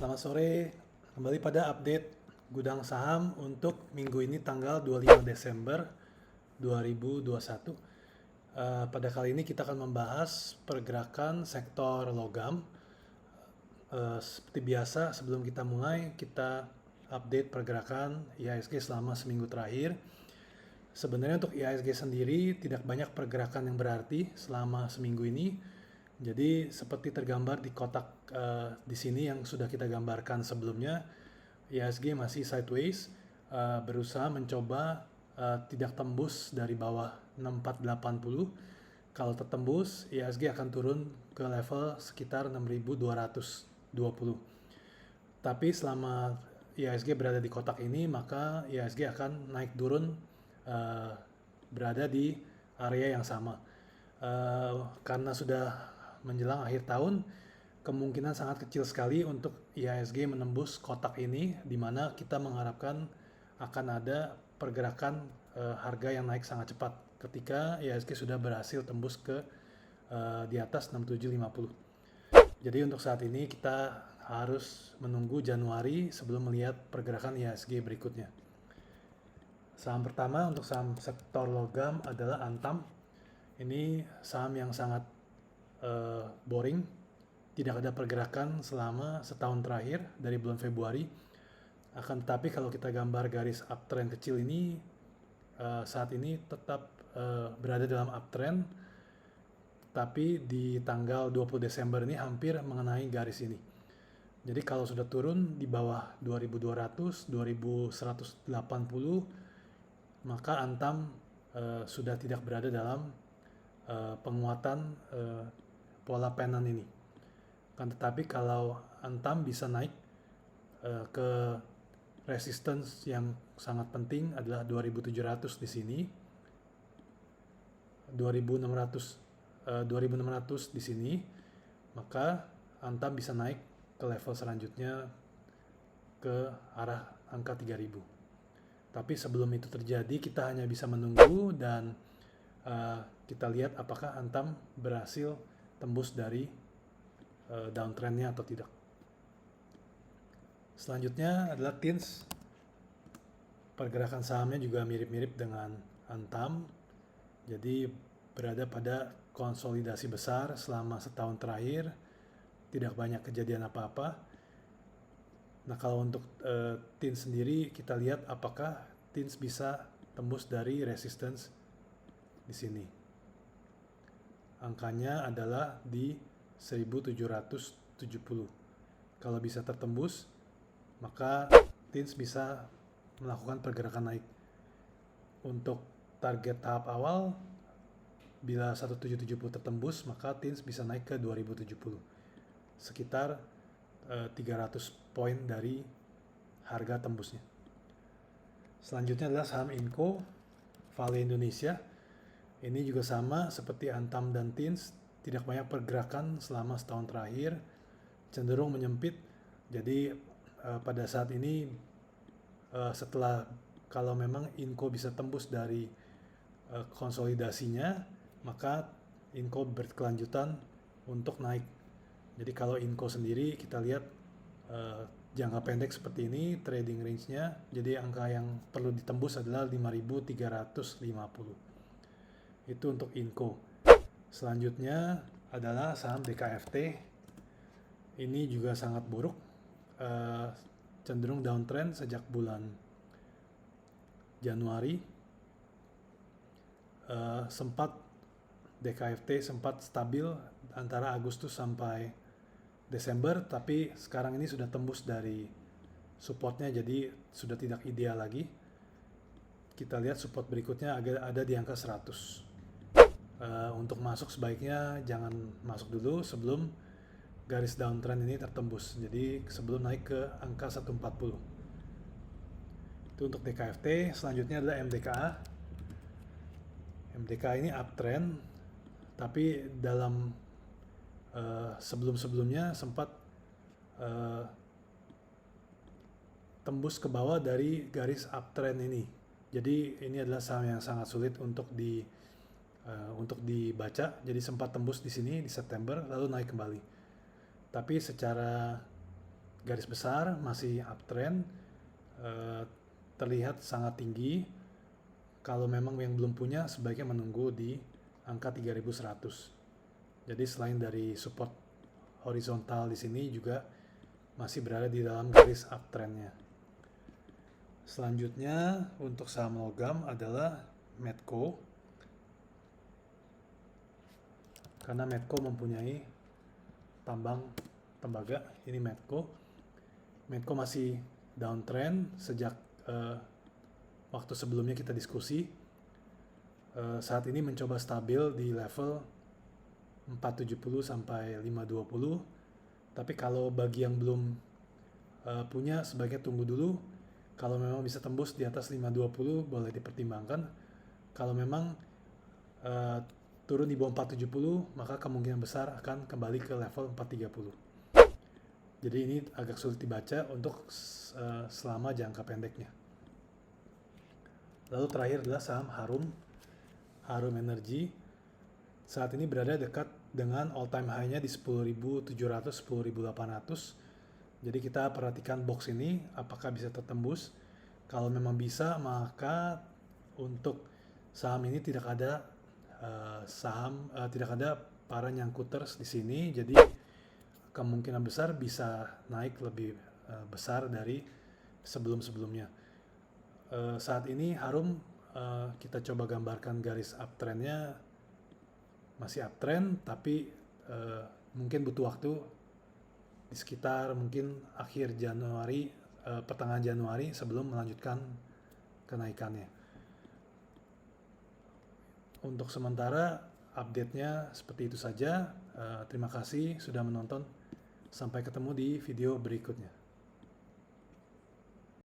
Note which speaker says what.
Speaker 1: Selamat sore, kembali pada update gudang saham untuk minggu ini tanggal 25 Desember 2021. Pada kali ini kita akan membahas pergerakan sektor logam. Seperti biasa, sebelum kita mulai, kita update pergerakan IHSG selama seminggu terakhir. Sebenarnya untuk IHSG sendiri tidak banyak pergerakan yang berarti selama seminggu ini. Jadi seperti tergambar di kotak di sini yang sudah kita gambarkan sebelumnya, IHSG masih sideways, berusaha mencoba tidak tembus dari bawah 6480. Kalau tertembus, IHSG akan turun ke level sekitar 6220. Tapi selama IHSG berada di kotak ini, maka IHSG akan naik turun berada di area yang sama. Karena sudah menjelang akhir tahun, kemungkinan sangat kecil sekali untuk IHSG menembus kotak ini, di mana kita mengharapkan akan ada pergerakan harga yang naik sangat cepat ketika IHSG sudah berhasil tembus ke di atas 6750. Jadi untuk saat ini kita harus menunggu Januari sebelum melihat pergerakan IHSG berikutnya. Saham pertama untuk saham sektor logam adalah Antam. Ini saham yang sangat boring, tidak ada pergerakan selama setahun terakhir dari bulan Februari. Akan tetapi kalau kita gambar garis uptrend kecil ini, saat ini tetap berada dalam uptrend, tapi di tanggal 20 Desember ini hampir mengenai garis ini. Jadi kalau sudah turun di bawah 2200, 2180, maka Antam sudah tidak berada dalam penguatan pola pennant ini. Kan tetapi kalau Antam bisa naik ke resistance yang sangat penting adalah 2700 di sini, 2600 di sini, maka Antam bisa naik ke level selanjutnya ke arah angka 3000. Tapi sebelum itu terjadi, kita hanya bisa menunggu dan kita lihat apakah Antam berhasil tembus dari downtrendnya atau tidak. Selanjutnya adalah TINS. Pergerakan sahamnya juga mirip-mirip dengan Antam, jadi berada pada konsolidasi besar selama setahun terakhir, tidak banyak kejadian apa-apa. Nah kalau untuk TINS sendiri, kita lihat apakah TINS bisa tembus dari resistance di sini. Angkanya adalah di 1770. Kalau bisa tertembus, maka TINS bisa melakukan pergerakan naik. Untuk target tahap awal, bila 1770 tertembus, maka TINS bisa naik ke 2070. Sekitar 300 poin dari harga tembusnya. Selanjutnya adalah saham Inco, Vale Indonesia. Ini juga sama seperti Antam dan TINS, tidak banyak pergerakan selama setahun terakhir, cenderung menyempit. Jadi pada saat ini setelah kalau memang Inco bisa tembus dari konsolidasinya, maka Inco berkelanjutan untuk naik. Jadi kalau Inco sendiri kita lihat jangka pendek seperti ini, trading range-nya, jadi angka yang perlu ditembus adalah 5350. Itu untuk Inco. Selanjutnya adalah saham DKFT. Ini juga sangat buruk, cenderung downtrend sejak bulan Januari. DKFT sempat stabil antara Agustus sampai Desember, tapi sekarang ini sudah tembus dari supportnya, jadi sudah tidak ideal lagi. Kita lihat support berikutnya ada di angka 100. Untuk masuk sebaiknya jangan masuk dulu sebelum garis downtrend ini tertembus, jadi sebelum naik ke angka 140. Itu untuk DKFT. Selanjutnya adalah MDKA. MDKA ini uptrend, tapi dalam sebelum-sebelumnya sempat tembus ke bawah dari garis uptrend ini. Jadi ini adalah saham yang sangat sulit untuk dibaca. Jadi sempat tembus di sini di September lalu naik kembali. Tapi secara garis besar masih uptrend, terlihat sangat tinggi. Kalau memang yang belum punya, sebaiknya menunggu di angka 3100. Jadi selain dari support horizontal di sini juga masih berada di dalam garis uptrendnya. Selanjutnya untuk saham logam adalah Medco. Karena Medco mempunyai tambang tembaga, ini Medco. Medco masih downtrend sejak waktu sebelumnya kita diskusi. Saat ini mencoba stabil di level 470 sampai 520. Tapi kalau bagi yang belum punya, sebaiknya tunggu dulu. Kalau memang bisa tembus di atas 520 boleh dipertimbangkan. Kalau memang turun di bawah 470, maka kemungkinan besar akan kembali ke level 430. Jadi ini agak sulit dibaca untuk selama jangka pendeknya. Lalu terakhir adalah saham Harum Energy. Saat ini berada dekat dengan all time high-nya di 10.700, 10.800. Jadi kita perhatikan box ini apakah bisa tertembus. Kalau memang bisa, maka untuk saham ini tidak ada tidak ada para nyangkuters di sini. Jadi kemungkinan besar bisa naik lebih besar dari sebelum-sebelumnya. Saat ini Harum kita coba gambarkan garis uptrendnya, masih uptrend, tapi mungkin butuh waktu di sekitar mungkin akhir Januari, pertengahan Januari sebelum melanjutkan kenaikannya. Untuk sementara update-nya seperti itu saja. Terima kasih sudah menonton. Sampai ketemu di video berikutnya.